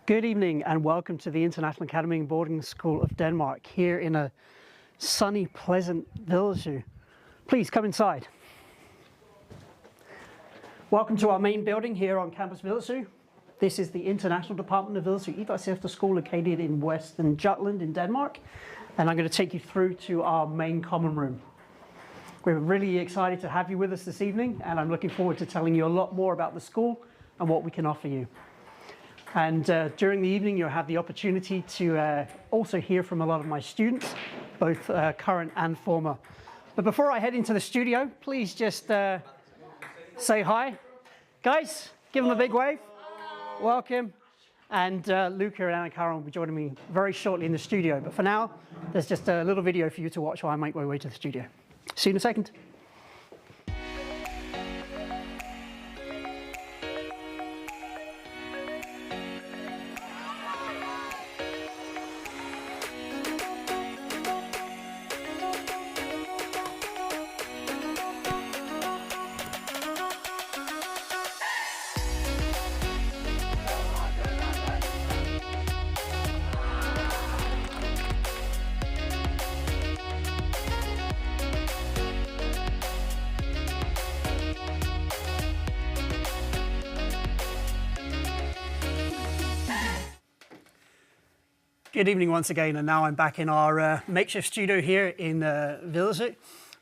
Good evening and welcome to the International Academy and Boarding School of Denmark here in a sunny, pleasant Vedersø. Please come inside. Welcome to our main building here on Campus Vedersø. This is the International Department of Vedersø Danish Efterskole located in Western Jutland in Denmark. And I'm going to take you through to our main common room. We're really excited to have you with us this evening, and I'm looking forward to telling you a lot more about the school and what we can offer you. And during the evening, you'll have the opportunity to also hear from a lot of my students, both current and former. But before I head into the studio, please just say hi. Guys, give them a big wave. Welcome. And Luca and Anna Karen will be joining me very shortly in the studio. But for now, there's just a little video for you to watch while I make my way to the studio. See you in a second. Good evening once again, and now I'm back in our makeshift studio here in Vedersø.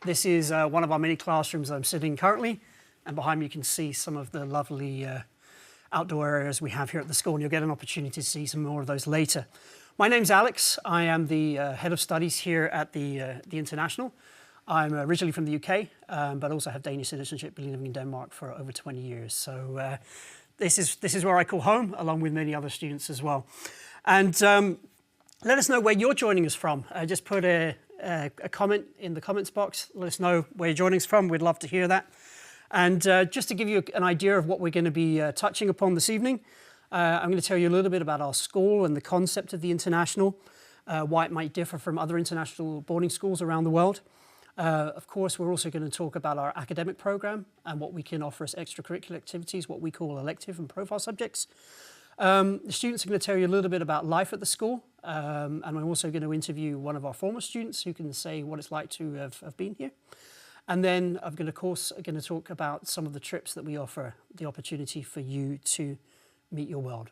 This is one of our many classrooms I'm sitting in currently, and behind me you can see some of the lovely outdoor areas we have here at the school, and you'll get an opportunity to see some more of those later. My name's Alex. I am the head of studies here at the International. I'm originally from the UK, but also have Danish citizenship, been living in Denmark for over 20 years. So this is where I call home, along with many other students as well. And let us know where you're joining us from. Just put a comment in the comments box. Let us know where you're joining us from. We'd love to hear that. And just to give you an idea of what we're going to be touching upon this evening, I'm going to tell you a little bit about our school and the concept of the International, why it might differ from other international boarding schools around the world. Of course, we're also going to talk about our academic program and what we can offer as extracurricular activities, what we call elective and profile subjects. The students are going to tell you a little bit about life at the school, and I'm also going to interview one of our former students who can say what it's like to have been here. And then I'm going to talk about some of the trips that we offer, the opportunity for you to meet your world.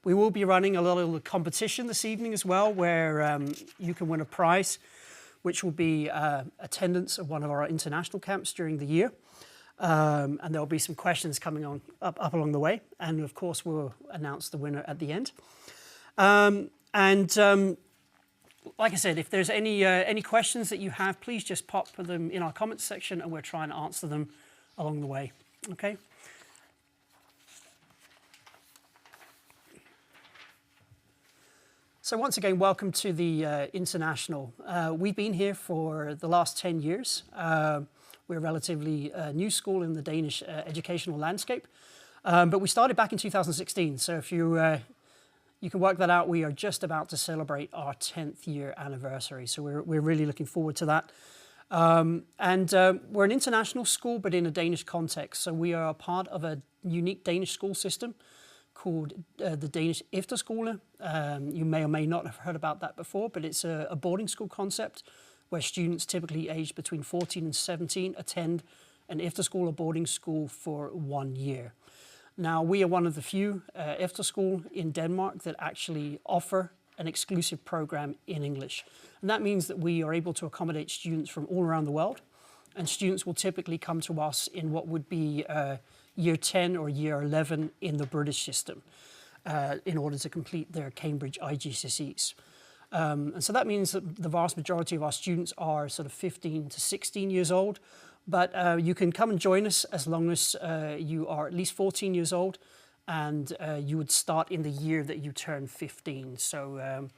We will be running a little competition this evening as well, where you can win a prize, which will be attendance of one of our international camps during the year. And there'll be some questions coming on up along the way, and of course we'll announce the winner at the end. Like I said, if there's any questions that you have, please just pop them in our comments section, and we'll try and answer them along the way. Okay. So once again, welcome to the International. We've been here for the last 10 years. We're a relatively new school in the Danish educational landscape, but we started back in 2016. So if you can work that out, we are just about to celebrate our 10th year anniversary. So we're really looking forward to that. We're an international school, but in a Danish context. So we are a part of a unique Danish school system called the Danish Efterskole. You may or may not have heard about that before, but it's a boarding school concept where students typically aged between 14 and 17 attend an efterskole or boarding school for 1 year. Now, we are one of the few efterskole in Denmark that actually offer an exclusive program in English. And that means that we are able to accommodate students from all around the world, and students will typically come to us in what would be year 10 or year 11 in the British system in order to complete their Cambridge IGCSEs. And so that means that the vast majority of our students are sort of 15 to 16 years old, but you can come and join us as long as you are at least 14 years old, and you would start in the year that you turn 15. So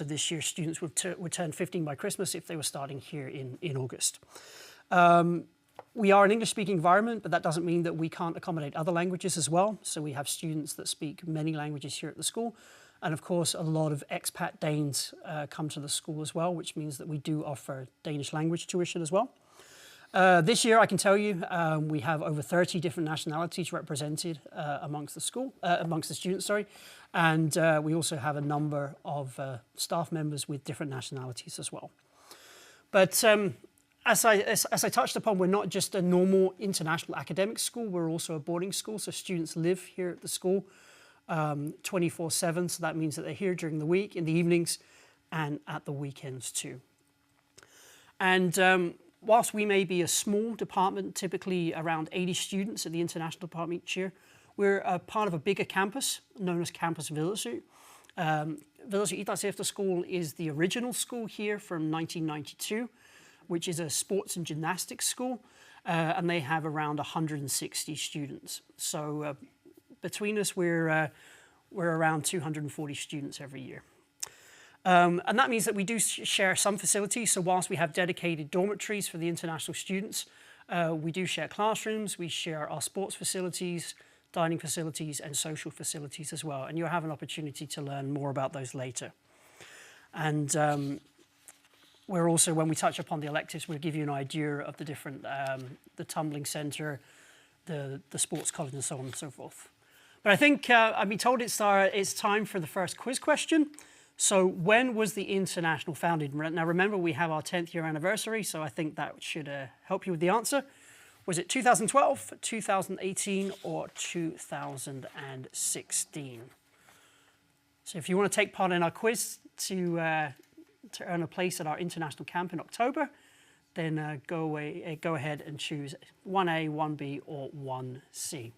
this year students would turn 15 by Christmas if they were starting here in August. We are an English-speaking environment, but that doesn't mean that we can't accommodate other languages as well. So we have students that speak many languages here at the school. And of course, a lot of expat Danes come to the school as well, which means that we do offer Danish language tuition as well. This year, I can tell you, we have over 30 different nationalities represented amongst the school, amongst the students, sorry, and we also have a number of staff members with different nationalities as well. But as I touched upon, we're not just a normal international academic school, we're also a boarding school, so students live here at the school 24/7, so that means that they're here during the week, in the evenings, and at the weekends too. And whilst we may be a small department, typically around 80 students at the international department each year, we're a part of a bigger campus known as Campus Vedersø. Vedersø Danish Efterskole is the original school here from 1992, which is a sports and gymnastics school, and they have around 160 students. So between us, we're around 240 students every year. And that means that we do share some facilities. So whilst we have dedicated dormitories for the international students, we do share classrooms, we share our sports facilities, dining facilities, and social facilities as well. And you'll have an opportunity to learn more about those later. And we're also, when we touch upon the electives, we'll give you an idea of the different, the Tumbling Centre, the sports college, and so on and so forth. But I think I've been told it's time for the first quiz question. So when was the International founded? Now remember, we have our 10th year anniversary, so I think that should help you with the answer. Was it 2012, 2018, or 2016? So if you want to take part in our quiz to earn a place at our international camp in October, then go ahead and choose 1A, 1B, or 1C.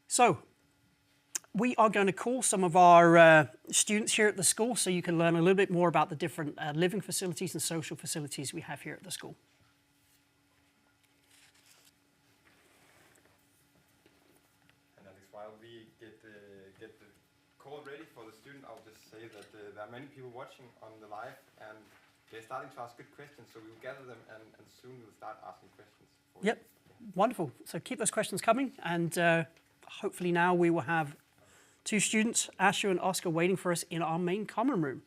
So we are going to call some of our students here at the school so you can learn a little bit more about the different living facilities and social facilities we have here at the school. And Alex, while we get the call ready for the student, I'll just say that there are many people watching on the live, and they're starting to ask good questions, so we will gather them and soon we'll start asking questions. Yep, wonderful. So keep those questions coming, and hopefully now we will have two students, Asher and Oscar, waiting for us in our main common room.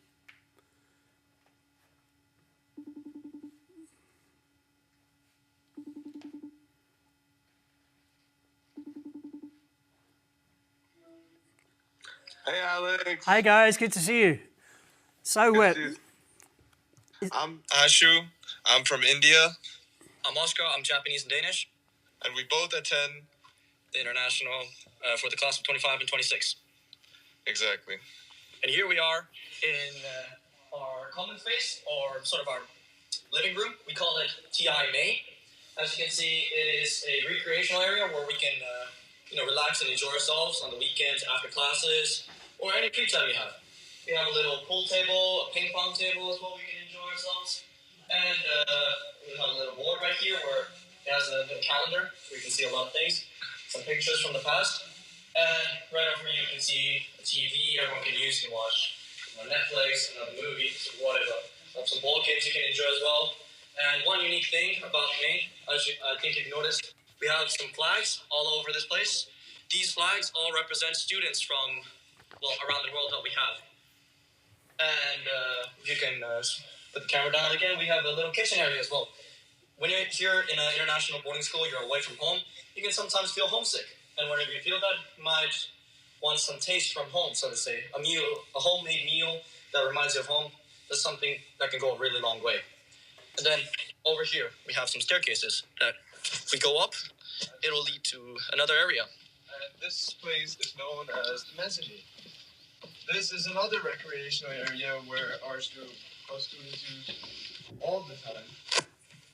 Hey, Alex. Hi, guys. Good to see you. So, I'm Ashu. I'm from India. I'm Oscar. I'm Japanese and Danish. And we both attend the international for the class of 25 and 26. Exactly. And here we are in our common space, or sort of our living room. We call it TI-MA. As you can see, it is a recreational area where we can relax and enjoy ourselves on the weekends, after classes, or any free time we have. We have a little pool table, a ping pong table as well, we can enjoy ourselves. And we have a little board right here where it has a little calendar where you can see a lot of things, some pictures from the past. And right over here you can see a TV everyone can use. You can watch Netflix, another movie, whatever. Some board games you can enjoy as well. And one unique thing about me, as I think you've noticed, we have some flags all over this place. These flags all represent students from, around the world that we have. And if you can put the camera down again, we have a little kitchen area as well. When you're here in an international boarding school, you're away from home, you can sometimes feel homesick. And whenever you feel that, you might want some taste from home, so to say. A homemade meal that reminds you of home. That's something that can go a really long way. And then over here, we have some staircases that if we go up, it'll lead to another area. And this place is known as the mezzanine. This is another recreational area where our students use all the time,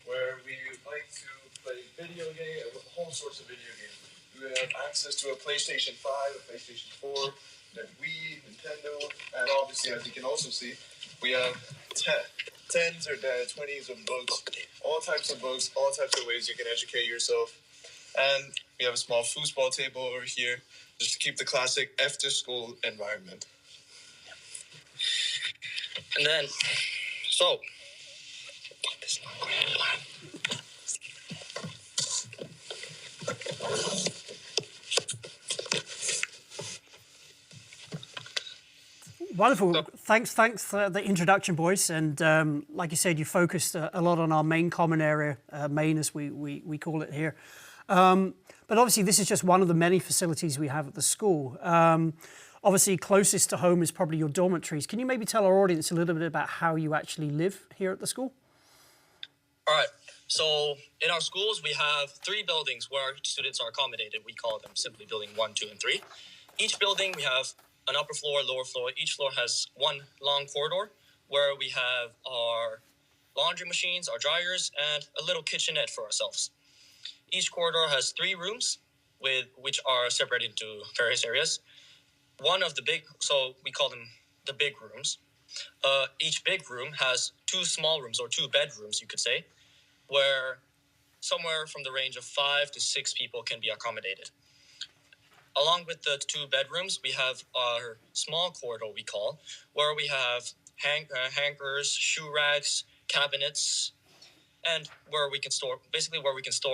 where we like to play video games, all sorts of video games. We have access to a PlayStation 5, a PlayStation 4, a Wii, Nintendo, and obviously, as you can also see, we have tens or 20s of books, all types of books, all types of ways you can educate yourself. And we have a small foosball table over here, just to keep the classic after-school environment. And then, so, Wonderful. Thanks for the introduction, boys. And like you said, you focused a lot on our main common area, main as we call it here. But obviously, this is just one of the many facilities we have at the school. Obviously, closest to home is probably your dormitories. Can you maybe tell our audience a little bit about how you actually live here at the school? All right. So in our schools, we have 3 buildings where students are accommodated. We call them simply building 1, 2, and 3. Each building, we have an upper floor, lower floor. Each floor has one long corridor where we have our laundry machines, our dryers, and a little kitchenette for ourselves. Each corridor has 3 rooms, which are separated into various areas. One of the so we call them the big rooms. Each big room has 2 small rooms, or 2 bedrooms, you could say, where somewhere from the range of 5 to 6 people can be accommodated. Along with the 2 bedrooms, we have our small corridor, we call, where we have hangers, shoe racks, cabinets, and where we can store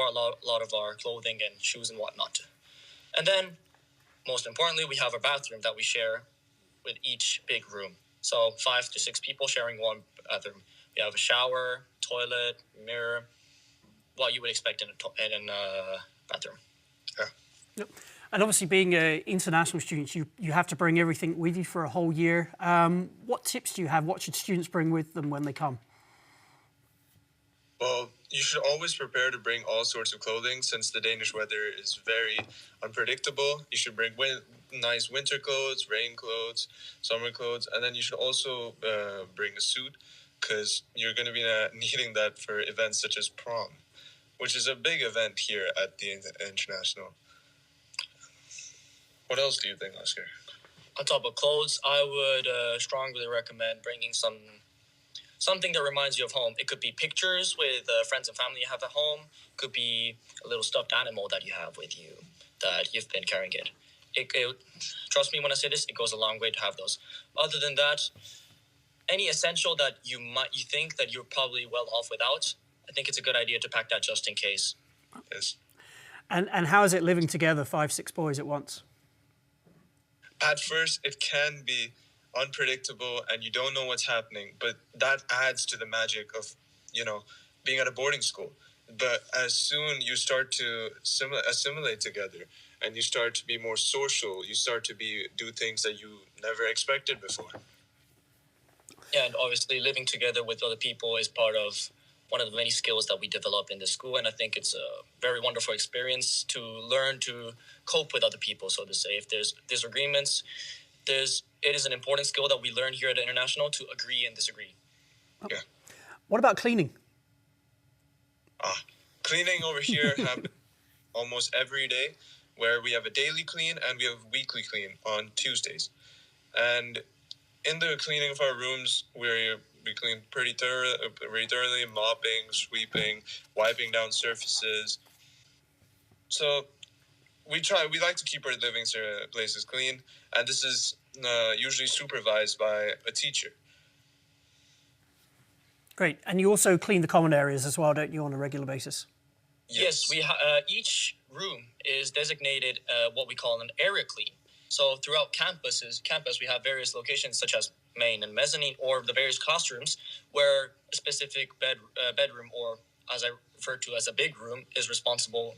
a lot of our clothing and shoes and whatnot. And then, most importantly, we have a bathroom that we share with each big room. So 5 to 6 people sharing one bathroom. We have a shower, toilet, mirror, what you would expect in a bathroom. Yeah. Yep. And obviously, being international students, you have to bring everything with you for a whole year. What tips do you have? What should students bring with them when they come? Well, you should always prepare to bring all sorts of clothing since the Danish weather is very unpredictable. You should bring nice winter clothes, rain clothes, summer clothes, and then you should also bring a suit because you're going to be needing that for events such as prom, which is a big event here at the International. What else do you think, Oscar? On top of clothes, I would strongly recommend bringing something that reminds you of home. It could be pictures with friends and family you have at home. It could be a little stuffed animal that you have with you that you've been carrying it. Trust me when I say this, it goes a long way to have those. Other than that, any essential that you think that you're probably well off without, I think it's a good idea to pack that just in case. Yes. And how is it living together, 5, 6 boys at once? At first, it can be unpredictable and you don't know what's happening, but that adds to the magic of, being at a boarding school. But as soon you start to assimilate together and you start to be more social, you start to do things that you never expected before. Yeah, and obviously living together with other people is part of one of the many skills that we develop in the school, and I think it's a very wonderful experience to learn to cope with other people, so to say. If there's disagreements, it is an important skill that we learn here at the International to agree and disagree. Yeah. What about cleaning? Cleaning over here happens almost every day, where we have a daily clean and we have a weekly clean on Tuesdays. And in the cleaning of our rooms, we clean pretty thoroughly, mopping, sweeping, wiping down surfaces. So we like to keep our living places clean, and this is usually supervised by a teacher. Great. And you also clean the common areas as well, don't you, on a regular basis? Yes, each room is designated what we call an area clean. So throughout campus, we have various locations such as main and mezzanine, or the various classrooms where a specific bedroom, or as I refer to as a big room, is responsible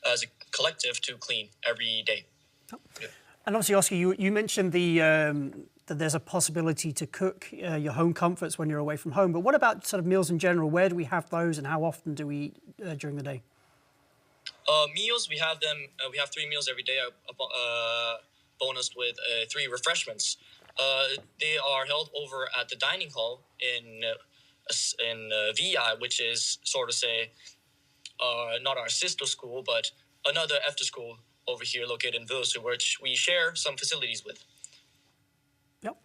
as a collective to clean every day. Oh. Yeah. And obviously, Oscar, you mentioned that there's a possibility to cook your home comforts when you're away from home. But what about sort of meals in general? Where do we have those, and how often do we eat during the day? Meals, we have them. We have 3 meals every day, bonused with 3 refreshments. They are held over at the dining hall in VI, which is sort of say not our sister school, but another Efterskole over here located in Vedersø, which we share some facilities with. Yep.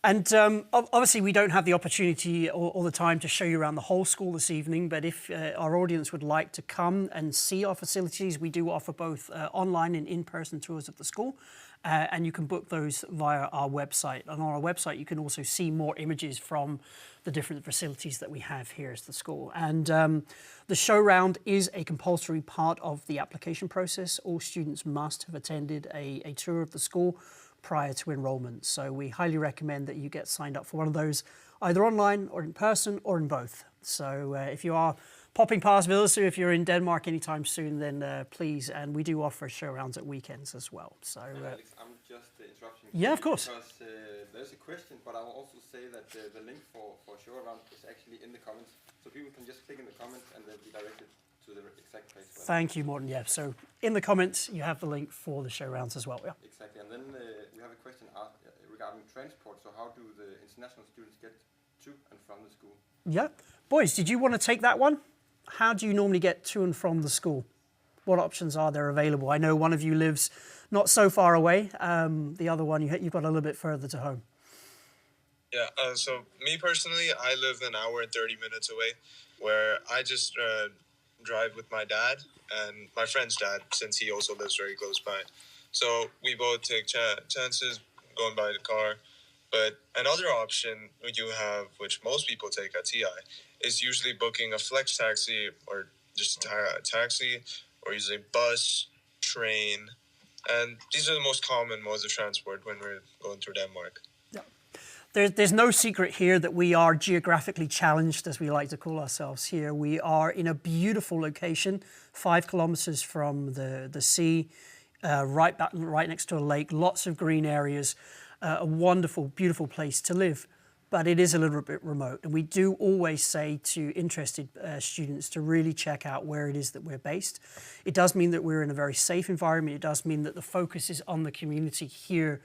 And obviously we don't have the opportunity all the time to show you around the whole school this evening, but if our audience would like to come and see our facilities, we do offer both online and in-person tours of the school, and you can book those via our website. And on our website you can also see more images from the different facilities that we have here at the school. And the show round is a compulsory part of the application process. All students must have attended a tour of the school prior to enrollment. So we highly recommend that you get signed up for one of those, either online or in person or in both. So if you are popping past Vedersø, if you're in Denmark anytime soon, then please, and we do offer show rounds at weekends as well. So Alex, I'm just interrupting. Yeah, of course. Because there's a question, but I will also say that the link for show around is actually in the comments, so people can just click in the comments and they'll be directed to the exact place. Thank you, Morten. Yeah, so in the comments you have the link for the show rounds as well. Yeah. Exactly, and then we have a question regarding transport. So how do the international students get to and from the school? Yeah, boys, did you want to take that one? How do you normally get to and from the school? What options are there available? I know one of you lives not so far away. The other one, you've got a little bit further to home. Yeah, so me personally, I live an hour and 30 minutes away, where I just drive with my dad and my friend's dad, since he also lives very close by. So we both take chances going by the car. But another option you have, which most people take at TI, is usually booking a flex taxi or just a taxi, or using bus, train. And these are the most common modes of transport when we're going through Denmark. Yeah. There's no secret here that we are geographically challenged, as we like to call ourselves here. We are in a beautiful location, 5 kilometers from the sea, right next to a lake, lots of green areas, a wonderful, beautiful place to live. But it is a little bit remote. And we do always say to interested students to really check out where it is that we're based. It does mean that we're in a very safe environment. It does mean that the focus is on the community here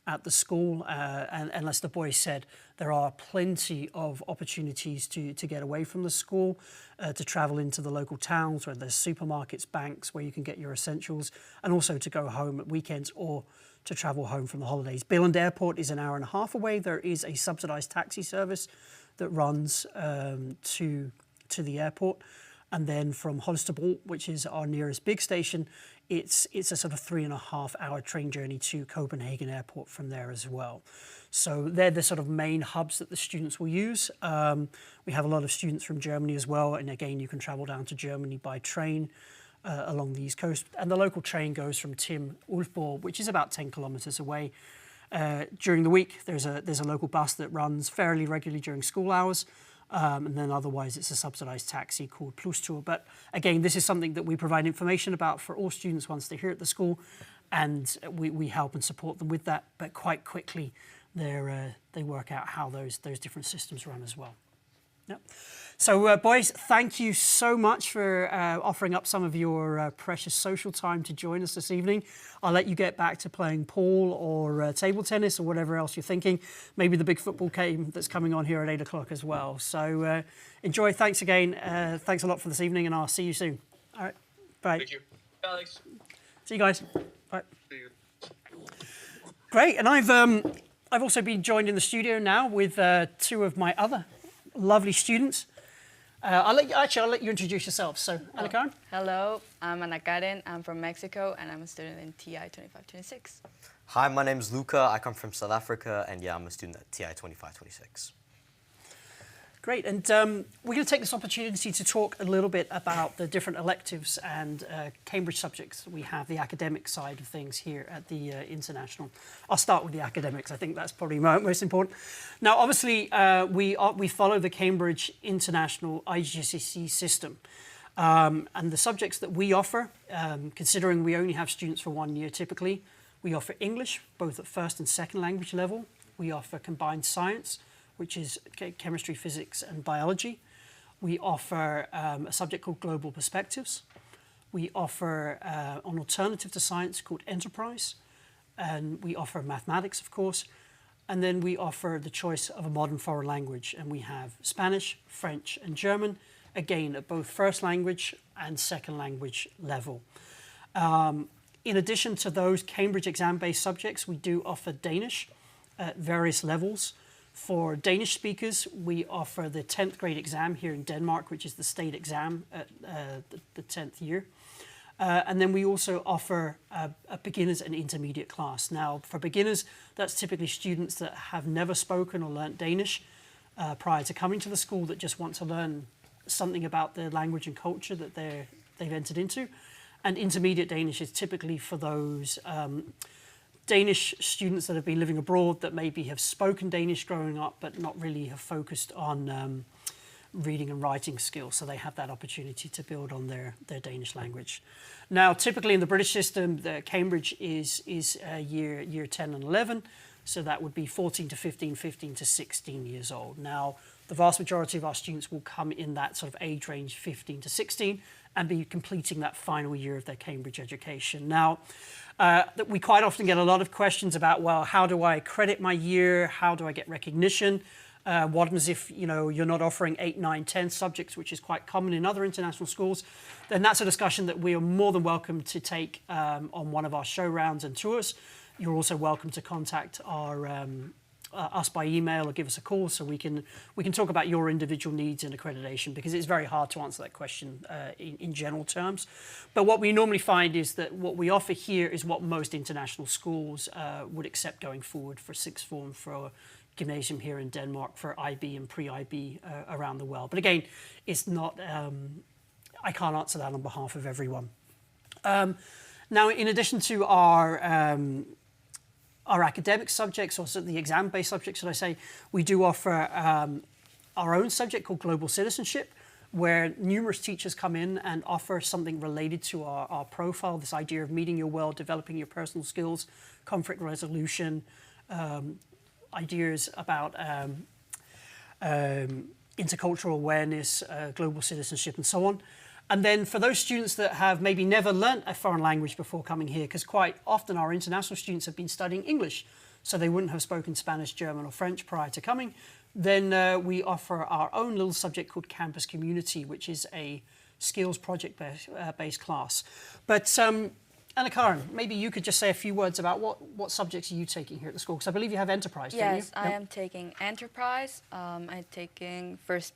at the school. And as the boys said, there are plenty of opportunities to get away from the school, to travel into the local towns where there's supermarkets, banks, where you can get your essentials, and also to go home at weekends or to travel home from the holidays. Billund Airport is an hour and a half away. There is a subsidised taxi service that runs to the airport. And then from Holstebro, which is our nearest big station, it's a sort of 3.5 hour train journey to Copenhagen Airport from there as well. So they're the sort of main hubs that the students will use. We have a lot of students from Germany as well. And again, you can travel down to Germany by train along the east coast. And the local train goes from Tim Ulfborg, which is about 10 kilometers away. During the week, there's a local bus that runs fairly regularly during school hours. And then otherwise it's a subsidised taxi called Plus Tour. But again, this is something that we provide information about for all students once they're here at the school, and we help and support them with that. But quite quickly, they work out how those different systems run as well. Yep. So boys, thank you so much for offering up some of your precious social time to join us this evening. I'll let you get back to playing pool or table tennis or whatever else you're thinking. Maybe the big football game that's coming on here at 8 o'clock as well. So enjoy. Thanks again. Thanks a lot for this evening, and I'll see you soon. All right. Bye. Thank you. Alex. See you guys. Bye. See you. Great. And I've also been joined in the studio now with 2 of my other lovely students. I'll let you introduce yourself. So, Anna Karen. Hello, I'm Anna Karen. I'm from Mexico, and I'm a student in TI 2526. Hi, my name is Luca. I come from South Africa, and yeah, I'm a student at TI 2526. Great, and we're going to take this opportunity to talk a little bit about the different electives and Cambridge subjects that we have, the academic side of things here at the International. I'll start with the academics. I think that's probably most important. Now, obviously, we follow the Cambridge International IGCSE system. And the subjects that we offer, considering we only have students for 1 year typically, we offer English, both at first and second language level. We offer combined science, which is chemistry, physics, and biology. We offer a subject called Global Perspectives. We offer an alternative to science called Enterprise. And we offer mathematics, of course. And then we offer the choice of a modern foreign language. And we have Spanish, French, and German, again, at both first language and second language level. In addition to those Cambridge exam-based subjects, we do offer Danish at various levels. For Danish speakers, we offer the 10th grade exam here in Denmark, which is the state exam at the 10th year. And then we also offer a beginners and intermediate class. Now, for beginners, that's typically students that have never spoken or learnt Danish prior to coming to the school, that just want to learn something about the language and culture that they've entered into. And intermediate Danish is typically for those Danish students that have been living abroad that maybe have spoken Danish growing up, but not really have focused on reading and writing skills, so they have that opportunity to build on their Danish language. Now, typically in the British system, the Cambridge is year 10 and 11, so that would be 14 to 15, 15 to 16 years old. Now, the vast majority of our students will come in that sort of age range, 15 to 16, and be completing that final year of their Cambridge education. Now, we quite often get a lot of questions about, well, how do I credit my year? How do I get recognition? What happens if you're not offering 8, 9, 10 subjects, which is quite common in other international schools? Then that's a discussion that we are more than welcome to take on one of our show rounds and tours. You're also welcome to contact us by email or give us a call, so we can talk about your individual needs and accreditation, because it's very hard to answer that question in general terms. But what we normally find is that what we offer here is what most international schools would accept going forward for sixth form, for gymnasium here in Denmark, for IB and pre-IB around the world. But again, it's not. I can't answer that on behalf of everyone. Now, in addition to our academic subjects, or the exam-based subjects, should I say, we do offer our own subject called Global Citizenship, where numerous teachers come in and offer something related to our profile, this idea of meeting your world, developing your personal skills, conflict resolution, ideas about intercultural awareness, global citizenship, and so on. And then for those students that have maybe never learnt a foreign language before coming here, because quite often our international students have been studying English, so they wouldn't have spoken Spanish, German, or French prior to coming, then we offer our own little subject called Campus Community, which is a skills project-based class. But Anna-Karen, maybe you could just say a few words about what subjects are you taking here at the school? Because I believe you have Enterprise, don't you? Yes, I am taking Enterprise. I'm taking first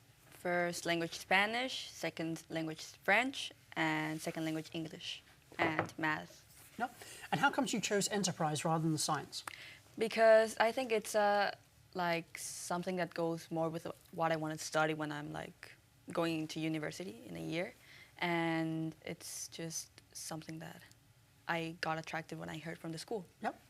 language Spanish, second language French, and second language English, and math. No. And how comes you chose Enterprise rather than the science? Because I think it's like something that goes more with what I want to study when I'm like going into university in a year, and it's just something that I got attracted when I heard from the school. Yep.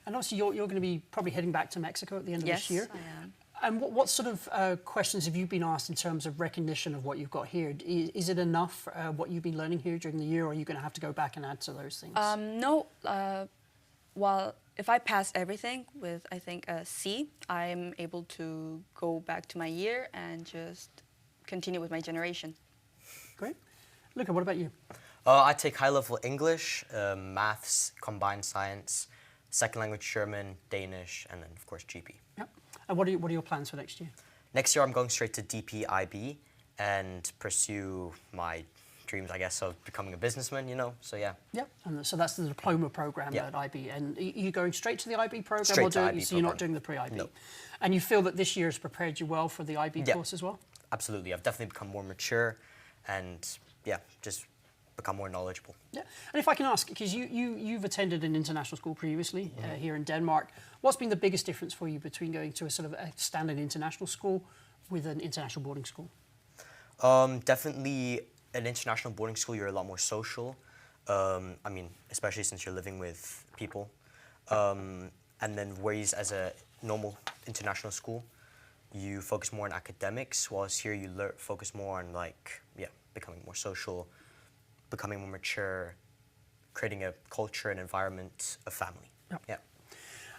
And obviously you're going to be probably heading back to Mexico at the end of this year. Yes, I am. And what sort of questions have you been asked in terms of recognition of what you've got here? Is it enough, what you've been learning here during the year, or are you going to have to go back and add to those things? No. Well, if I pass everything with, I think, a C, I'm able to go back to my year and just continue with my generation. Great. Luca, what about you? I take high-level English, maths, combined science, second language German, Danish, and then, of course, GP. Yep. And what are your plans for next year? Next year, I'm going straight to DP-IB and pursue my dreams, I guess, of becoming a businessman, So, yeah. Yep. And so that's the diploma program at IB. And are you going straight to the IB program? Straight to IB so you're not doing the pre-IB? No. And you feel that this year has prepared you well for the IB course as well? Absolutely. I've definitely become more mature and, just become more knowledgeable. Yeah. And if I can ask, because you've attended an international school previously here in Denmark, what's been the biggest difference for you between going to a sort of a standard international school with an international boarding school? Definitely an international boarding school, you're a lot more social. Especially since you're living with people. And then whereas as a normal international school, you focus more on academics, whilst here you focus more on becoming more social, becoming more mature, creating a culture and environment, a family. Yep. Yeah.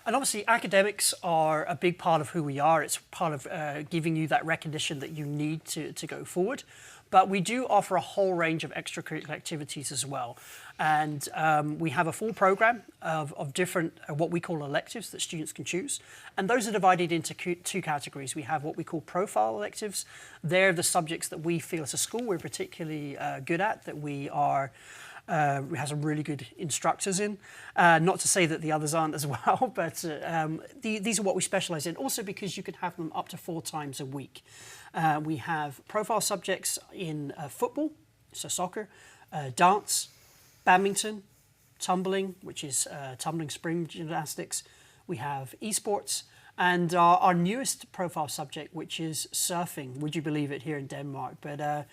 And obviously academics are a big part of who we are. It's part of giving you that recognition that you need to go forward. But we do offer a whole range of extracurricular activities as well. And we have a full program of different, what we call electives that students can choose. And those are divided into two categories. We have what we call profile electives. They're the subjects that we feel as a school we're particularly good at, that we have some really good instructors in. Not to say that the others aren't as well, but these are what we specialize in. Also because you can have them up to 4 times a week. We have profile subjects in football, so soccer, dance, badminton, tumbling, which is tumbling spring gymnastics. We have esports, and our newest profile subject, which is surfing. Would you believe it, here in Denmark? But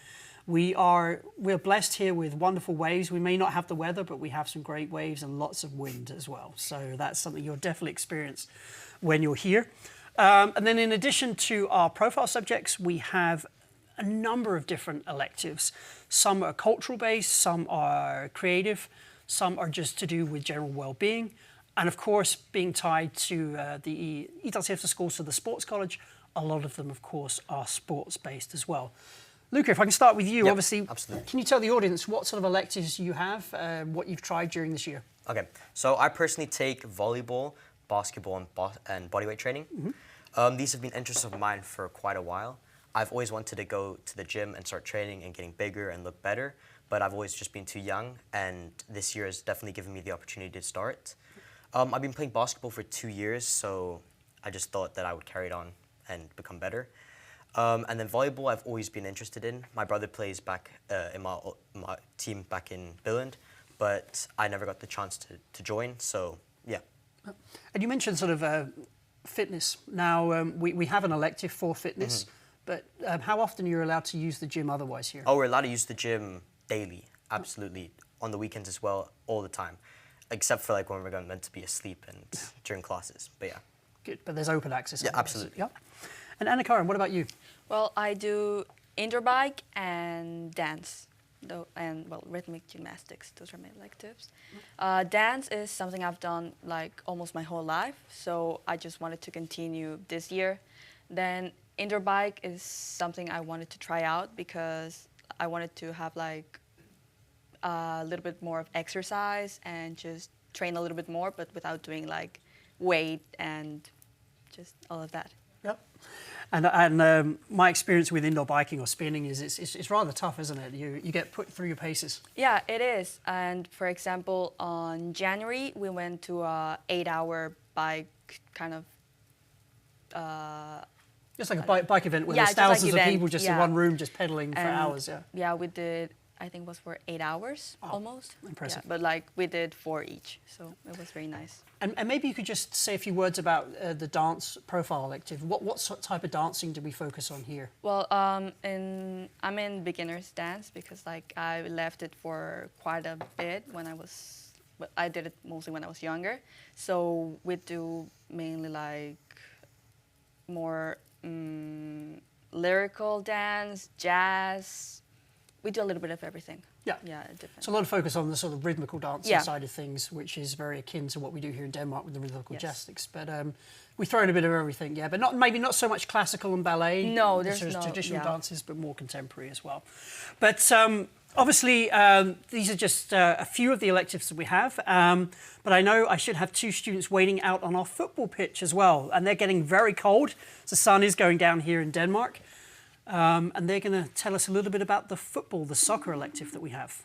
we're blessed here with wonderful waves. We may not have the weather, but we have some great waves and lots of wind as well. So that's something you'll definitely experience when you're here. And then in addition to our profile subjects, we have a number of different electives. Some are cultural based, some are creative, some are just to do with general well-being. And of course, being tied to the Danish Efterskole, so the sports college, a lot of them, of course, are sports-based as well. Luca, if I can start with you, yep, obviously, absolutely. Can you tell the audience what sort of electives you have, what you've tried during this year? Okay, so I personally take volleyball, basketball, and bodyweight training. These have been interests of mine for quite a while. I've always wanted to go to the gym and start training and getting bigger and look better, but I've always just been too young, and this year has definitely given me the opportunity to start. I've been playing basketball for 2 years, so I just thought that I would carry it on and become better. And then volleyball, I've always been interested in. My brother plays back in my team back in Billund, but I never got the chance to join, so yeah. And you mentioned sort of fitness. Now, we have an elective for fitness, but how often are you allowed to use the gym otherwise here? Oh, we're allowed to use the gym daily, absolutely. On the weekends as well, all the time. Except for like when we're meant to be asleep and during classes, but yeah. Good, but there's open access. Yeah, absolutely. Yeah. And Anna-Karin, what about you? Well, I do indoor bike and dance, and rhythmic gymnastics. Those are my electives. Dance is something I've done like almost my whole life, so I just wanted to continue this year. Then indoor bike is something I wanted to try out because I wanted to have like a little bit more of exercise and just train a little bit more, but without doing like weight and just all of that. Yep. And my experience with indoor biking or spinning is it's rather tough, isn't it? You get put through your paces. Yeah, it is. And for example, on January, we went to a 8-hour bike kind of... It's like a bike event where there's thousands of people just in one room just pedaling for hours, yeah. Yeah, we did, I think it was for 8 hours almost. Impressive. Yeah, but like we did 4 each, so it was very nice. And maybe you could just say a few words about the dance profile elective. What type of dancing do we focus on here? Well, I'm in beginner's dance because like I left it for quite a bit when I did it mostly when I was younger. So we do mainly like more lyrical dance, jazz. We do a little bit of everything. Yeah. Yeah, it depends. So a lot of focus on the sort of rhythmical dancing side of things, which is very akin to what we do here in Denmark with the rhythmical gymnastics. But we throw in a bit of everything, yeah. But maybe not so much classical and ballet. No, there's no traditional yeah. dances, but more contemporary as well. But obviously, these are just a few of the electives that we have. But I know I should have 2 students waiting out on our football pitch as well, and they're getting very cold. The sun is going down here in Denmark. And they're going to tell us a little bit about the soccer elective that we have.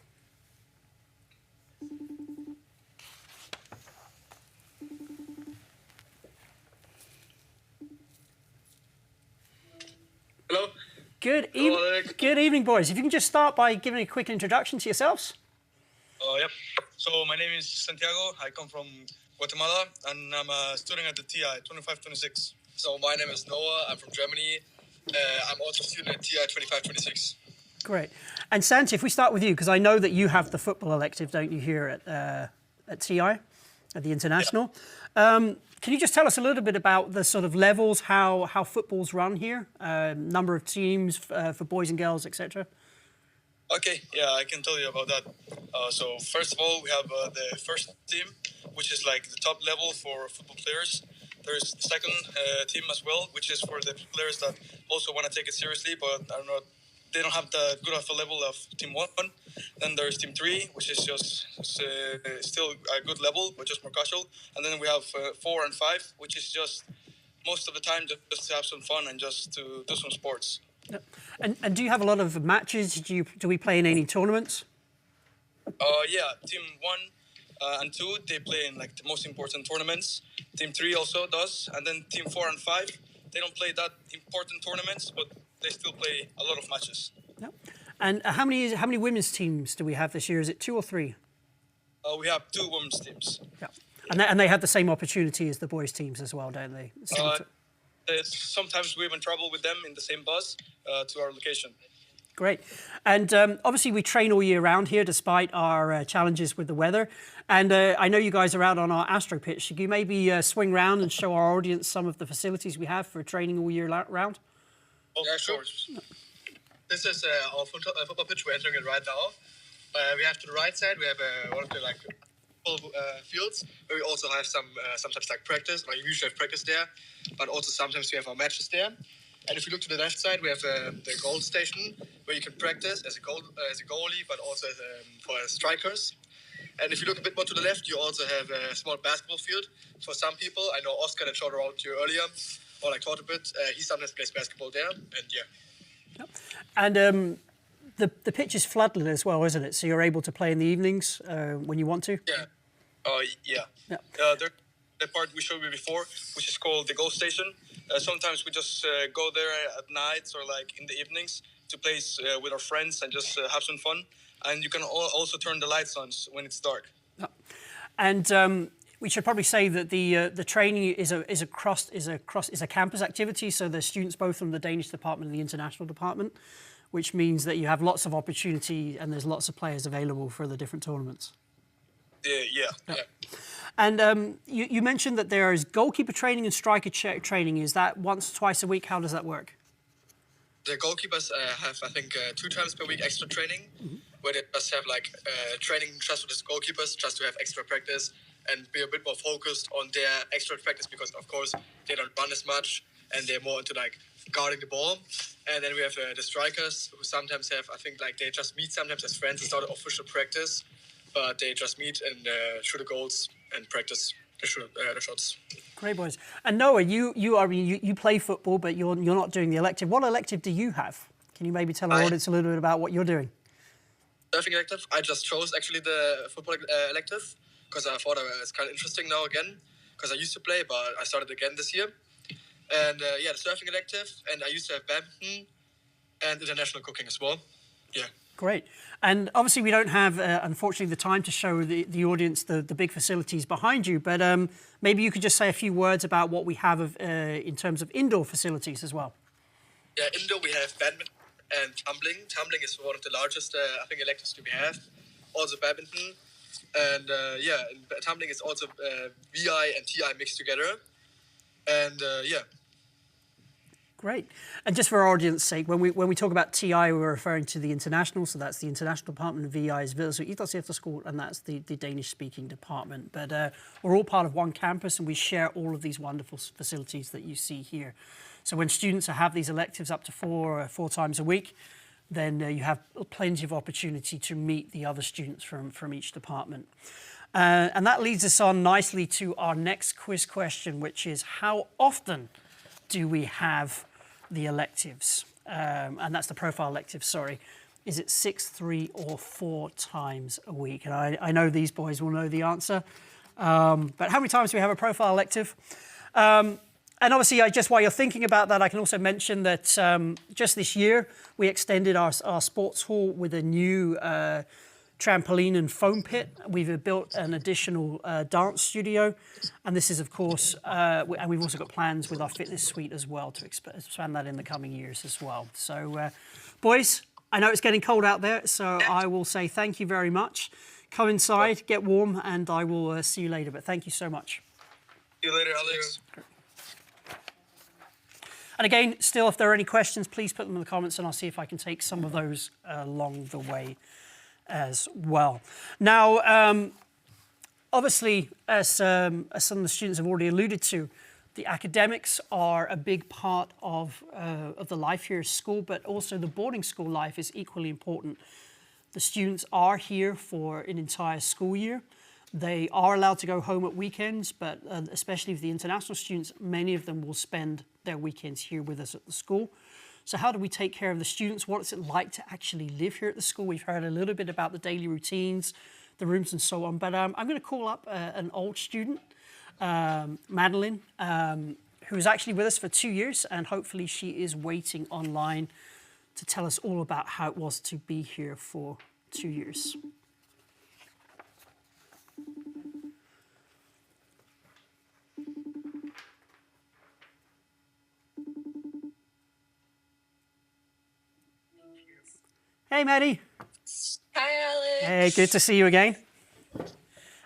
Hello. Good evening, boys. If you can just start by giving a quick introduction to yourselves. Yep. So my name is Santiago. I come from Guatemala, and I'm a student at the TI 2526. So my name is Noah. I'm from Germany. I'm also a student at TI 2526. Great. And Santi, if we start with you, because I know that you have the football elective, don't you, here at TI, at the International. Yeah. Can you just tell us a little bit about the sort of levels, how football's run here, number of teams for boys and girls, etc.? Okay, yeah, I can tell you about that. So first of all, we have the first team, which is like the top level for football players. There's the second team as well, which is for the players that also want to take it seriously, but they don't have the good of a level of team 1. Then there's team 3, which is just still a good level, but just more casual. And then we have 4 and 5, which is just most of the time just to have some fun and just to do some sports. Yep. And do you have a lot of matches? Do we play in any tournaments? Yeah, team 1 and 2, they play in like the most important tournaments. Team 3 also does, and then team 4 and 5, they don't play that important tournaments, but they still play a lot of matches. Yep. And how many women's teams do we have this year? Is it 2 or 3? We have 2 women's teams. Yeah. And they had the same opportunity as the boys' teams as well, don't they? Sometimes we even travel with them in the same bus to our location. Great. And obviously we train all year round here despite our challenges with the weather. And I know you guys are out on our Astro pitch. Could you maybe swing round and show our audience some of the facilities we have for training all year round? Oh, yeah, sure. This is our football pitch. We're entering it right now. We have to the right side, we have one of the fields where we also have sometimes like practice, or you usually have practice there, but also sometimes we have our matches there. And if you look to the left side, we have the goal station where you can practice as a goalie, but also for strikers. And if you look a bit more to the left, you also have a small basketball field for some people. I know Oscar that showed around to you earlier, or like taught a bit. He sometimes plays basketball there, and yeah. Yep. And the pitch is floodlit as well, isn't it? So you're able to play in the evenings when you want to? Yeah. Yeah. The part we showed you before, which is called the goal station. Sometimes we just go there at nights or like in the evenings to play with our friends and just have some fun. And you can also turn the lights on when it's dark. Yep. And we should probably say that the training is a campus activity. So there's students both from the Danish department and the international department, which means that you have lots of opportunity and there's lots of players available for the different tournaments. Yeah. And you mentioned that there is goalkeeper training and striker training. Is that once, twice a week? How does that work? The goalkeepers have, I think, 2 times per week extra training, where they just have like training just for the goalkeepers, just to have extra practice and be a bit more focused on their extra practice, because of course they don't run as much and they're more into like guarding the ball. And then we have the strikers, who sometimes have, I think, like they just meet sometimes as friends. It's not official practice, but they just meet and shoot the goals and practice the shots. Great, boys. And Noah, you play football, but you're not doing the elective. What elective do you have? Can you maybe tell our audience a little bit about what you're doing? Surfing elective. I just chose actually the football elective because I thought it's kind of interesting now again, because I used to play, but I started again this year. And the surfing elective, and I used to have badminton and international cooking as well. Yeah. Great. And obviously we don't have, unfortunately, the time to show the audience the big facilities behind you, but maybe you could just say a few words about what we have in terms of indoor facilities as well. Yeah, indoor we have badminton and tumbling. Tumbling is one of the largest, I think, electives we have. Also badminton. And tumbling is also VI and TI mixed together. And Great. And just for our audience's sake, when we talk about TI, we're referring to the international, so that's the international department, VI is Vedersø, Danish Efterskole, and that's the Danish-speaking department. But we're all part of one campus, and we share all of these wonderful facilities that you see here. So when students have these electives up to four times a week, then you have plenty of opportunity to meet the other students from each department. And that leads us on nicely to our next quiz question, which is how often do we have the electives? And that's the profile elective, sorry. Is it 6, 3 or 4 times a week? And I know these boys will know the answer. But how many times do we have a profile elective? And obviously, just while you're thinking about that, I can also mention that just this year, we extended our sports hall with a new trampoline and foam pit. We've built an additional dance studio. And this is, of course, and we've also got plans with our fitness suite as well to expand that in the coming years as well. So, boys, I know it's getting cold out there, so I will say thank you very much. Come inside, get warm, and I will see you later. But thank you so much. See you later, Alex. And again, still, if there are any questions, please put them in the comments and I'll see if I can take some of those along the way as well. Now, obviously, as some of the students have already alluded to, the academics are a big part of the life here at school, but also the boarding school life is equally important. The students are here for an entire school year. They are allowed to go home at weekends, but especially for the international students, many of them will spend their weekends here with us at the school. So how do we take care of the students? What is it like to actually live here at the school? We've heard a little bit about the daily routines, the rooms and so on, but I'm going to call up an old student, Madeline, who is actually with us for 2 years, and hopefully she is waiting online to tell us all about how it was to be here for 2 years. Hey, Maddie. Hi, Alex. Hey, good to see you again.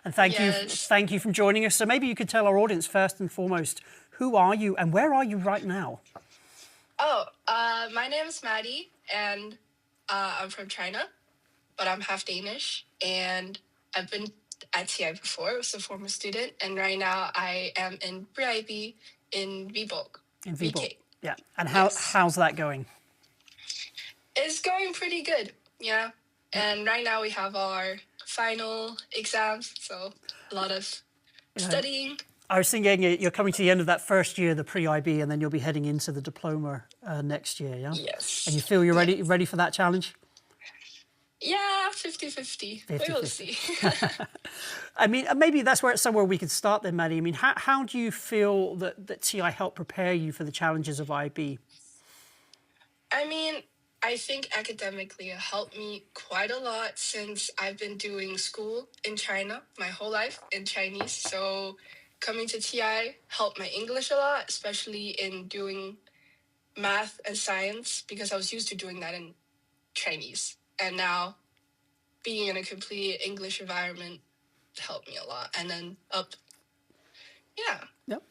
And thank Yes. you for joining us. So maybe you could tell our audience first and foremost, who are you and where are you right now? My name is Maddie, and I'm from China, but I'm half Danish, and I've been at TI before. I was a former student, and right now I am in pre-IB in Viborg. In Viborg. VK. Yeah. And Yes. how's that going? It's going pretty good, yeah. And right now we have our final exams, so a lot of studying. I was thinking you're coming to the end of that first year, the pre-IB, and then you'll be heading into the diploma next year, yeah? Yes. And you feel you're ready for that challenge? Yeah, 50-50. We will 50-50. see. I mean, maybe that's somewhere we could start then, Maddie. I mean, how do you feel that TI helped prepare you for the challenges of IB? I mean, I think academically it helped me quite a lot since I've been doing school in China my whole life in Chinese. So coming to TI helped my English a lot, especially in doing math and science, because I was used to doing that in Chinese. And now being in a complete English environment helped me a lot. And then yeah. Yep.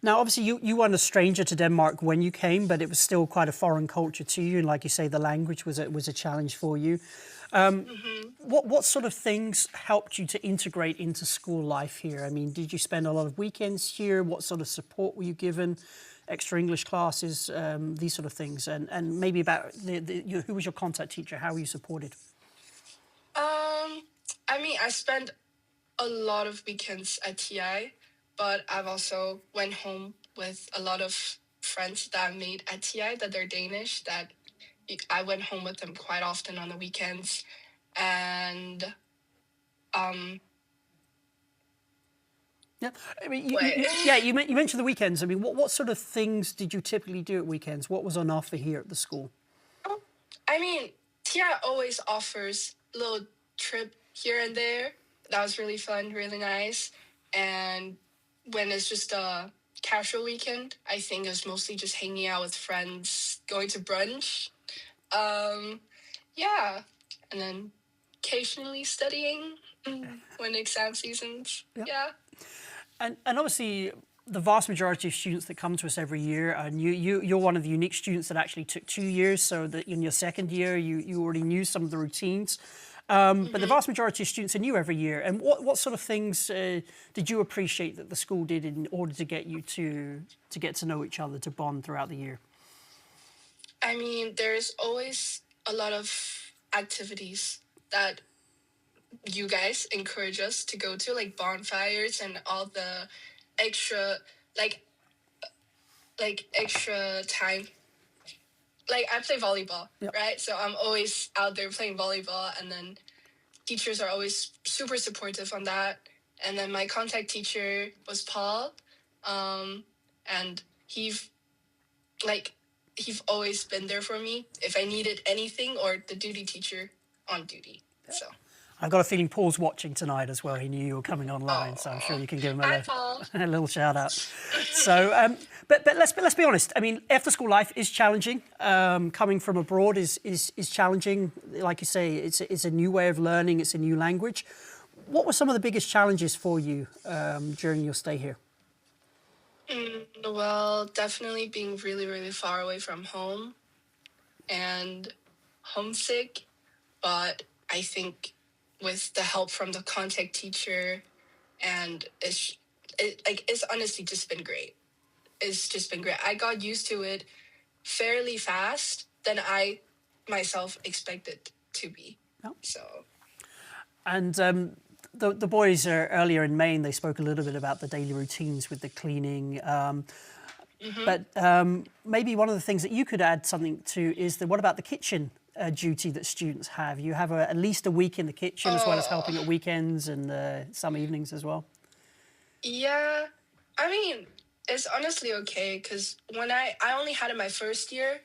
Now, obviously, you weren't a stranger to Denmark when you came, but it was still quite a foreign culture to you. And like you say, the language was a challenge for you. What sort of things helped you to integrate into school life here? I mean, did you spend a lot of weekends here? What sort of support were you given? Extra English classes, these sort of things, and maybe about who was your contact teacher? How were you supported? I mean, I spent a lot of weekends at TI, but I've also went home with a lot of friends that I made at TI that they're Danish, that I went home with them quite often on the weekends. And yeah, I mean, you mentioned the weekends. I mean, what sort of things did you typically do at weekends? What was on offer here at the school? I mean, TI always offers a little trip here and there. That was really fun, really nice. And when it's just a casual weekend, I think it's mostly just hanging out with friends, going to brunch. Yeah. And then occasionally studying when exam seasons. Yeah. And obviously, the vast majority of students that come to us every year, and you're one of the unique students that actually took 2 years, so that in your second year, you already knew some of the routines. But the vast majority of students are new every year. And what sort of things did you appreciate that the school did in order to get you to get to know each other, to bond throughout the year? I mean, there's always a lot of activities that you guys encourage us to go to, like bonfires and all the extra, like extra time. Like, I play volleyball, right? So I'm always out there playing volleyball, and then teachers are always super supportive on that. And then my contact teacher was Paul, and he's always been there for me if I needed anything, or the duty teacher on duty. So I've got a feeling Paul's watching tonight as well. He knew you were coming online, so I'm sure you can give him Hi, Paul. a little shout out. So, but let's be honest. I mean, after school life is challenging. Coming from abroad is challenging. Like you say, it's a new way of learning. It's a new language. What were some of the biggest challenges for you during your stay here? Well, definitely being really, really far away from home and homesick. But I think with the help from the contact teacher, and it's honestly just been great. It's just been great. I got used to it fairly fast than I myself expected to be. Oh. So. And the boys earlier in Maine, they spoke a little bit about the daily routines with the cleaning. But maybe one of the things that you could add something to is what about the kitchen duty that students have? You have at least a week in the kitchen, as well as helping at weekends and some evenings as well. Yeah, I mean, it's honestly okay, because when I only had it my first year,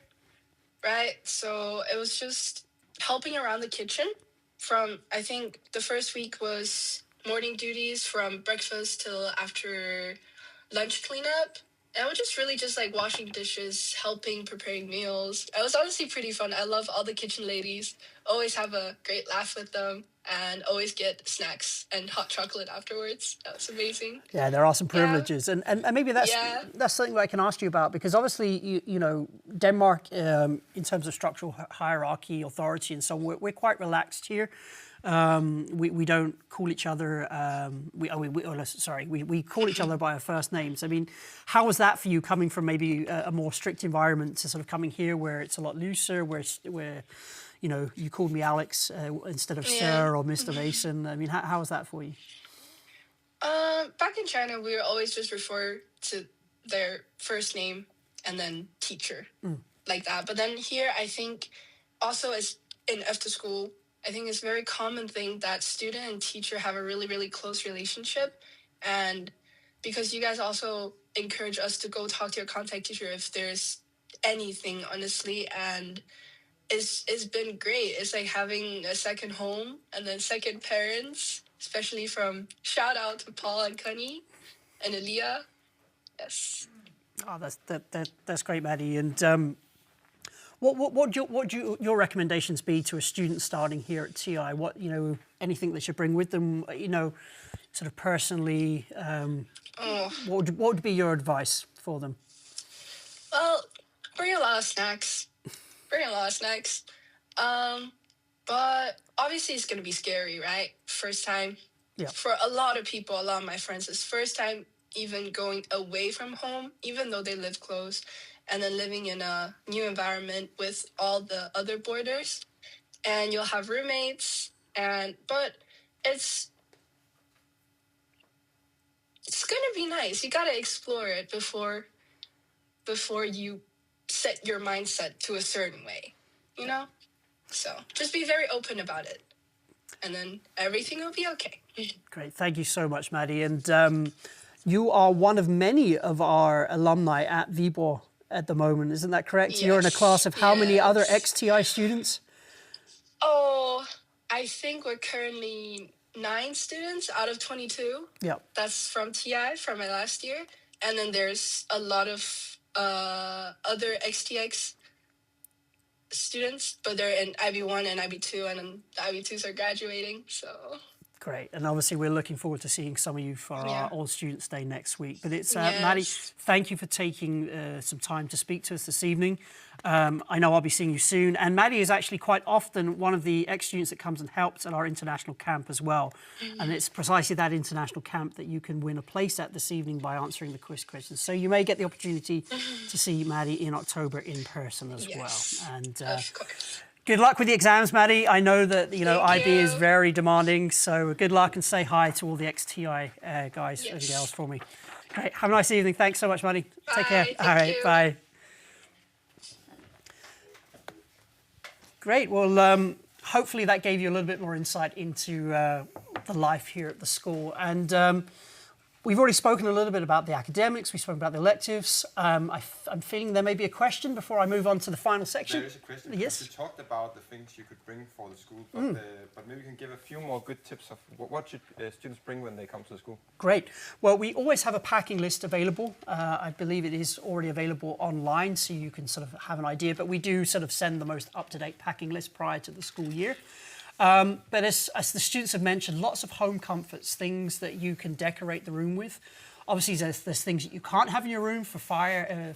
right? So it was just helping around the kitchen from, I think the first week was morning duties from breakfast till after lunch cleanup. And we're just really just like washing dishes, helping, preparing meals. It was honestly pretty fun. I love all the kitchen ladies. Always have a great laugh with them and always get snacks and hot chocolate afterwards. That was amazing. Yeah, there are some Yeah. privileges, and maybe that's Yeah. that's something that I can ask you about, because obviously you know Denmark in terms of structural hierarchy, authority, and so on, we're quite relaxed here. We don't call each other. We call each other by our first names. I mean, how was that for you, coming from maybe a more strict environment to sort of coming here where it's a lot looser, where you know you called me Alex instead of Sir or Mr. Mason? I mean, how was that for you? Back in China, we were always just refer to their first name and then teacher, like that. But then here, I think also as in Efterskole, I think it's a very common thing that student and teacher have a really, really close relationship. And because you guys also encourage us to go talk to your contact teacher if there's anything, honestly. And it's been great. It's like having a second home and then second parents, especially from shout out to Paul and Connie and Aaliyah. Yes. Oh, that's great, Maddie. And what would your recommendations be to a student starting here at TI? What, you know, anything they should bring with them? You know, sort of personally, what would be your advice for them? Well, bring a lot of snacks. But obviously it's gonna be scary, right? First time. Yeah. For a lot of people, a lot of my friends, it's first time even going away from home, even though they live close, and then living in a new environment with all the other boarders. And you'll have roommates, but it's gonna be nice. You gotta explore it before you set your mindset to a certain way, you know? So just be very open about it, and then everything will be okay. Great, thank you so much, Maddie. And you are one of many of our alumni at Viborg at the moment, isn't that correct? Yes, You're in a class of how many other yes. ex-TI students? Oh, I think we're currently 9 students out of 22. Yeah. That's from TI, from my last year. And then there's a lot of other XTX students, but they're in IB1 and IB2, and then the IB2s are graduating, so... Great, and obviously we're looking forward to seeing some of you for our All Students Day next week. But it's, Maddie, thank you for taking some time to speak to us this evening. I know I'll be seeing you soon. And Maddie is actually quite often one of the ex-students that comes and helps at our international camp as well. And it's precisely that international camp that you can win a place at this evening by answering the quiz questions. So you may get the opportunity to see Maddie in October in person as well. And of course. good luck with the exams, Maddie. I know that, you know, Thank IB is you. very demanding, so good luck, and say hi to all the ex-TI guys and girls for me. Great, have a nice evening. Thanks so much, Maddie. Take care. Bye. All right, you. bye. Great, well, hopefully that gave you a little bit more insight into the life here at the school. And we've already spoken a little bit about the academics, we've spoken about the electives. I'm feeling there may be a question before I move on to the final section. There is a question. Yes. You talked about the things you could bring for the school, but maybe you can give a few more good tips of what should students bring when they come to the school. Great. Well, we always have a packing list available. I believe it is already available online, so you can sort of have an idea. But we do sort of send the most up-to-date packing list prior to the school year. But as the students have mentioned, lots of home comforts, things that you can decorate the room with. Obviously, there's things that you can't have in your room for fire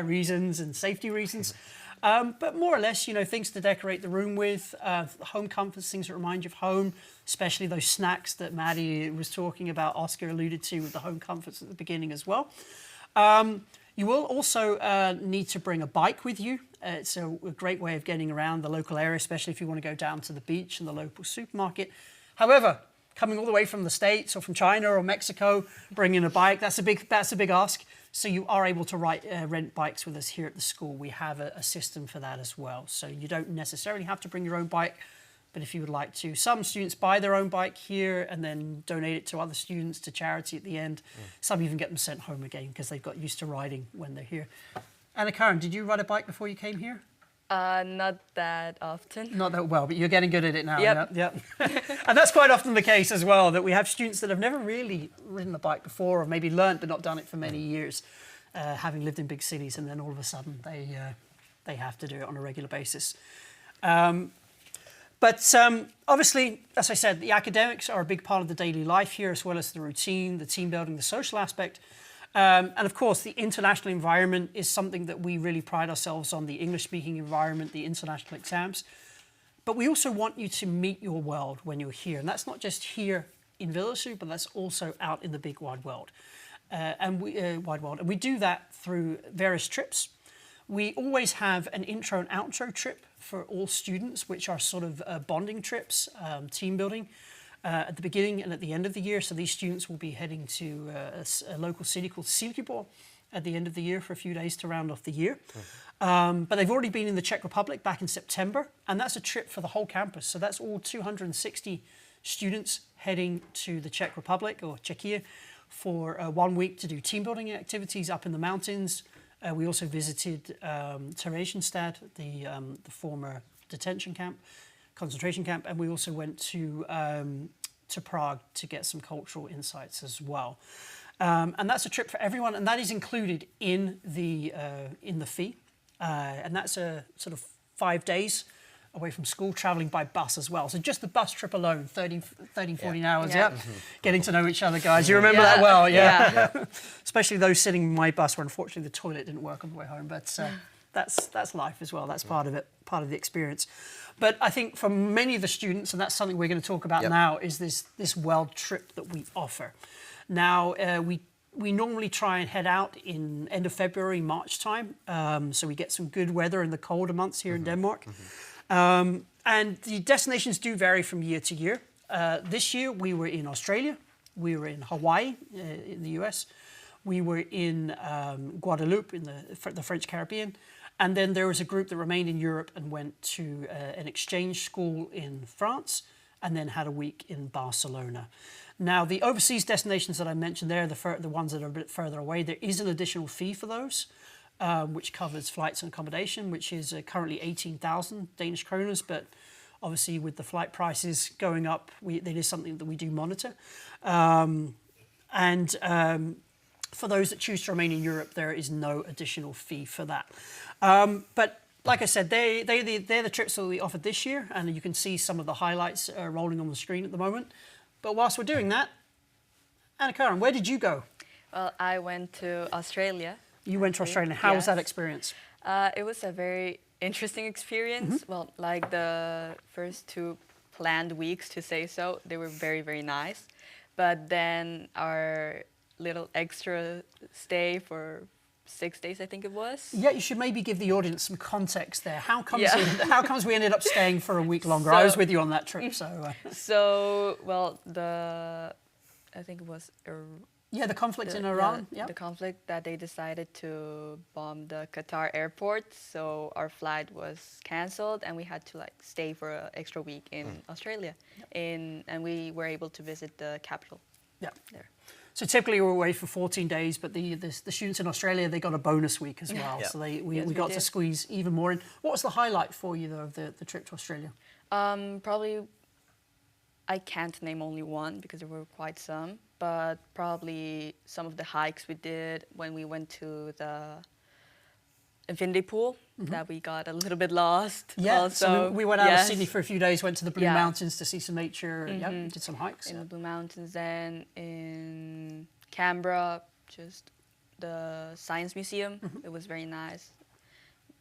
reasons and safety reasons. But more or less, you know, things to decorate the room with, home comforts, things that remind you of home, especially those snacks that Maddie was talking about, Oscar alluded to with the home comforts at the beginning as well. You will also need to bring a bike with you. It's a great way of getting around the local area, especially if you want to go down to the beach and the local supermarket. However, coming all the way from the States or from China or Mexico, bringing a bike, that's a big ask. So you are able to rent bikes with us here at the school. We have a system for that as well. So you don't necessarily have to bring your own bike, but if you would like to. Some students buy their own bike here and then donate it to other students, to charity at the end. Some even get them sent home again because they've got used to riding when they're here. Anna Karen, did you ride a bike before you came here? Not that often. Not that well, but you're getting good at it now. Yep. Yeah. And that's quite often the case as well, that we have students that have never really ridden a bike before, or maybe learnt but not done it for many years, having lived in big cities, and then all of a sudden they have to do it on a regular basis. But obviously, as I said, the academics are a big part of the daily life here, as well as the routine, the team building, the social aspect. And of course, the international environment is something that we really pride ourselves on, the English-speaking environment, the international exams. But we also want you to meet your world when you're here. And that's not just here in Vedersø, but that's also out in the big wide world. And we do that through various trips. We always have an intro and outro trip for all students, which are sort of bonding trips, team building, at the beginning and at the end of the year. So these students will be heading to a local city called Silkeborg at the end of the year for a few days to round off the year. But they've already been in the Czech Republic back in September, and that's a trip for the whole campus. So that's all 260 students heading to the Czech Republic or Czechia for 1 week to do team building activities up in the mountains. We also visited Theresienstadt, the former detention camp, concentration camp, and we also went to Prague to get some cultural insights as well. And that's a trip for everyone, and that is included in the fee. And that's a sort of 5 days away from school, travelling by bus as well. So just the bus trip alone, 13, 14 hours, yeah. Getting to know each other, guys. You remember that well, yeah. Especially those sitting in my bus where unfortunately the toilet didn't work on the way home. But that's life as well. That's part of it, part of the experience. But I think for many of the students, and that's something we're going to talk about now, is this world trip that we offer. Now, we normally try and head out in end of February, March time. So we get some good weather in the colder months here in Denmark. And the destinations do vary from year to year. This year we were in Australia, we were in Hawaii in the US, we were in Guadeloupe in the French Caribbean, and then there was a group that remained in Europe and went to an exchange school in France, and then had a week in Barcelona. Now, the overseas destinations that I mentioned there, the ones that are a bit further away, there is an additional fee for those. Which covers flights and accommodation, which is currently 18,000 Danish kroners, but obviously with the flight prices going up, it is something that we do monitor. For those that choose to remain in Europe, there is no additional fee for that. But like I said, they're the trips that we offered this year, and you can see some of the highlights rolling on the screen at the moment. But whilst we're doing that, Anna-Karin, where did you go? Well, I went to Australia. You went to Australia. How was that experience? It was a very interesting experience. Well, like the first 2 planned weeks, to say so, they were very, very nice. But then our little extra stay for 6 days, I think it was. Yeah, you should maybe give the audience some context there. How comes we ended up staying for a week longer? I was with you on that trip, so... well, I think it was... the conflict in Iran. The conflict that they decided to bomb the Qatar airport. So our flight was cancelled, and we had to stay for an extra week in Australia. And we were able to visit the capital. There. So typically we're away for 14 days, but the students in Australia, they got a bonus week as well. So we got to squeeze even more in. What was the highlight for you though of the trip to Australia? Probably, I can't name only one because there were quite some. But probably some of the hikes we did when we went to the infinity pool, that we got a little bit lost. Yeah, so we went out of Sydney for a few days, went to the Blue Mountains to see some nature, did some hikes. In the Blue Mountains, then in Canberra, just the Science Museum, it was very nice.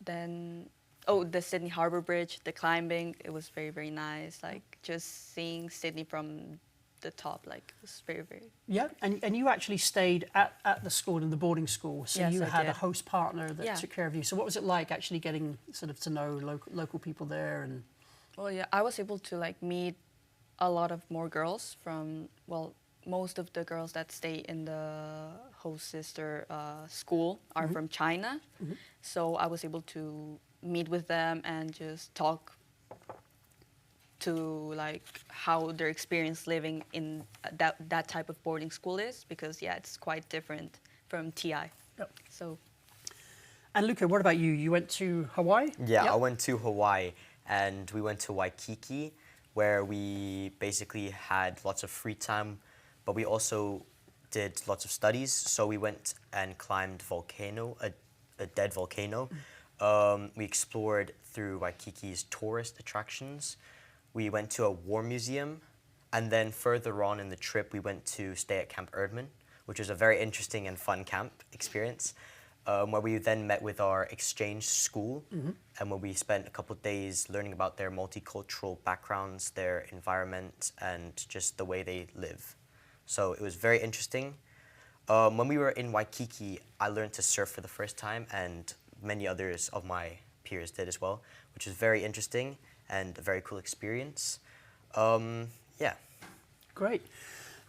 Then, the Sydney Harbour Bridge, the climbing, it was very, very nice. Just seeing Sydney from the top, it was very, very... Yeah, and you actually stayed at the school, in the boarding school, so you had a host partner that took care of you. So what was it like actually getting sort of to know local people there? And well, yeah, I was able to meet a lot of more girls from, well, most of the girls that stay in the host sister school are from China. So I was able to meet with them and just talk to how their experience living in that type of boarding school is, because it's quite different from TI. Yep. So, And Luca, what about you? You went to Hawaii? Yeah, Yep. I went to Hawaii, and we went to Waikiki, where we basically had lots of free time, but we also did lots of studies. So we went and climbed a dead volcano. We explored through Waikiki's tourist attractions. We went to a war museum, and then further on in the trip, we went to stay at Camp Erdmann, which was a very interesting and fun camp experience, where we then met with our exchange school, and where we spent a couple of days learning about their multicultural backgrounds, their environment, and just the way they live. So it was very interesting. When we were in Waikiki, I learned to surf for the first time, and many others of my peers did as well, which was very interesting and a very cool experience. Yeah. Great.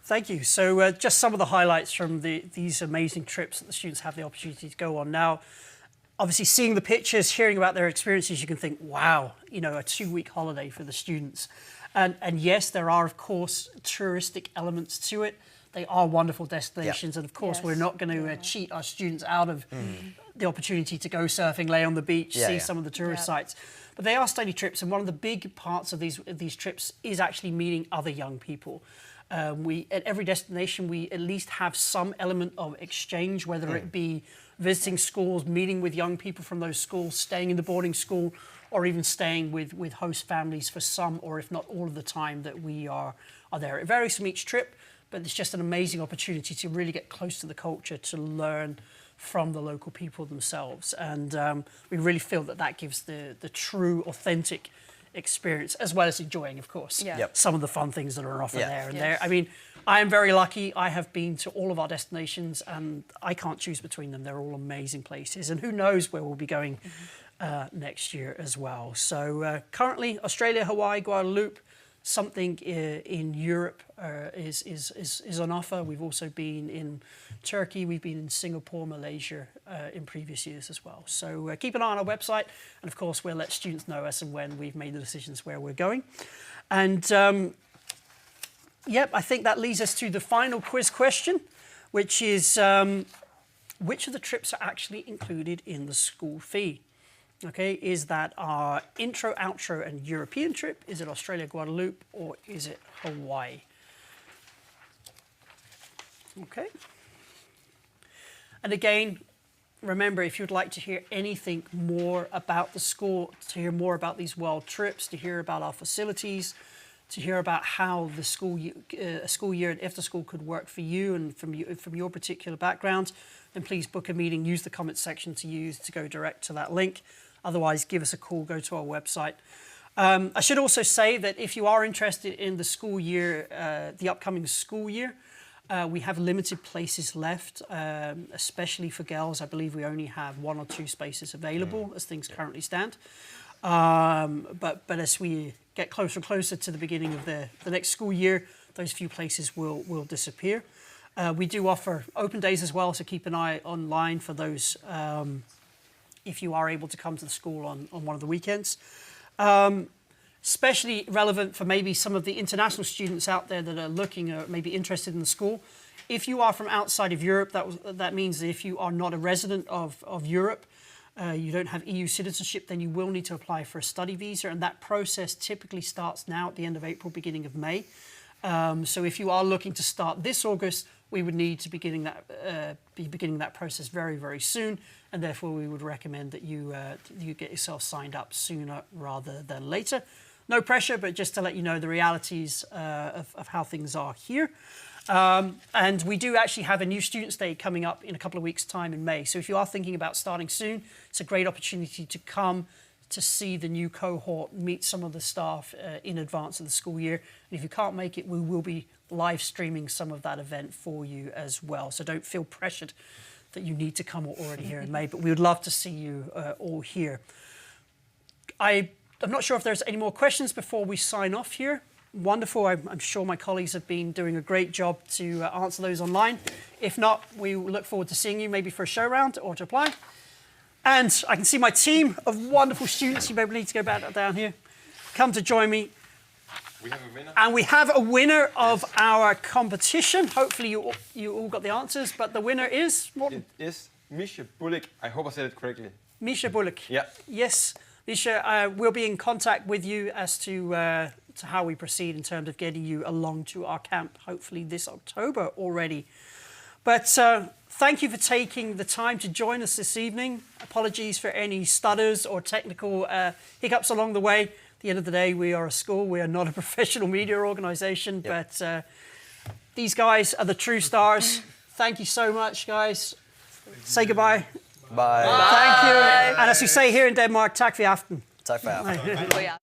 Thank you. So just some of the highlights from these amazing trips that the students have the opportunity to go on. Now, obviously seeing the pictures, hearing about their experiences, you can think, wow, you know, a 2-week holiday for the students. And yes, there are, of course, touristic elements to it. They are wonderful destinations. And of course, we're not going to cheat our students out of the opportunity to go surfing, lay on the beach, see some of the tourist sites. But they are study trips. And one of the big parts of these trips is actually meeting other young people. At every destination, we at least have some element of exchange, whether it be visiting schools, meeting with young people from those schools, staying in the boarding school, or even staying with host families for some, or if not all of the time that we are there. It varies from each trip, but it's just an amazing opportunity to really get close to the culture, to learn from the local people themselves. And we really feel that gives the true, authentic experience, as well as enjoying, of course, some of the fun things that are on offer there and there. I mean, I am very lucky. I have been to all of our destinations, and I can't choose between them. They're all amazing places, and who knows where we'll be going next year as well. So currently, Australia, Hawaii, Guadeloupe, something in Europe is on offer. We've also been in Turkey, we've been in Singapore, Malaysia in previous years as well. So keep an eye on our website, and of course we'll let students know as and when we've made the decisions where we're going. And I think that leads us to the final quiz question, which is which of the trips are actually included in the school fee? Okay, is that our intro, outro, and European trip? Is it Australia, Guadeloupe, or is it Hawaii? Okay. And again, remember, if you'd like to hear anything more about the school, to hear more about these world trips, to hear about our facilities, to hear about how the school a school year at Efterskole could work for you and from your particular background, then please book a meeting. Use the comments section to go direct to that link. Otherwise, give us a call, go to our website. I should also say that if you are interested in the school year, the upcoming school year, we have limited places left, especially for girls. I believe we only have 1 or 2 spaces available as things currently stand. But as we get closer and closer to the beginning of the next school year, those few places will disappear. We do offer open days as well, so keep an eye online for those if you are able to come to the school on one of the weekends. Especially relevant for maybe some of the international students out there that are looking or maybe interested in the school. If you are from outside of Europe, that means that if you are not a resident of Europe, you don't have EU citizenship, then you will need to apply for a study visa, and that process typically starts now at the end of April, beginning of May. So if you are looking to start this August, we would need to be beginning that process very, very soon, and therefore we would recommend that you get yourself signed up sooner rather than later. No pressure, but just to let you know the realities of how things are here. And we do actually have a new Students' Day coming up in a couple of weeks' time in May. So if you are thinking about starting soon, it's a great opportunity to come to see the new cohort, meet some of the staff in advance of the school year. And if you can't make it, we will be live streaming some of that event for you as well. So don't feel pressured that you need to come already here in May, but we would love to see you all here. I'm not sure if there's any more questions before we sign off here. Wonderful. I'm sure my colleagues have been doing a great job to answer those online. If not, we look forward to seeing you maybe for a show round or to apply. And I can see my team of wonderful students. You maybe need to go back down here. Come to join me. We have a winner. And we have a winner of our competition. Hopefully you all got the answers, but the winner is... It is Misha Bullock. I hope I said it correctly. Misha Bullock. Yeah. Yes, Misha, we'll be in contact with you as to how we proceed in terms of getting you along to our camp, hopefully this October already. But thank you for taking the time to join us this evening. Apologies for any stutters or technical hiccups along the way. At the end of the day, we are a school. We are not a professional media organisation, but these guys are the true stars. Thank you so much, guys. Say goodbye. Bye. Thank you. And as we say here in Denmark, tak for aften. Tak for aften. Oh, yeah.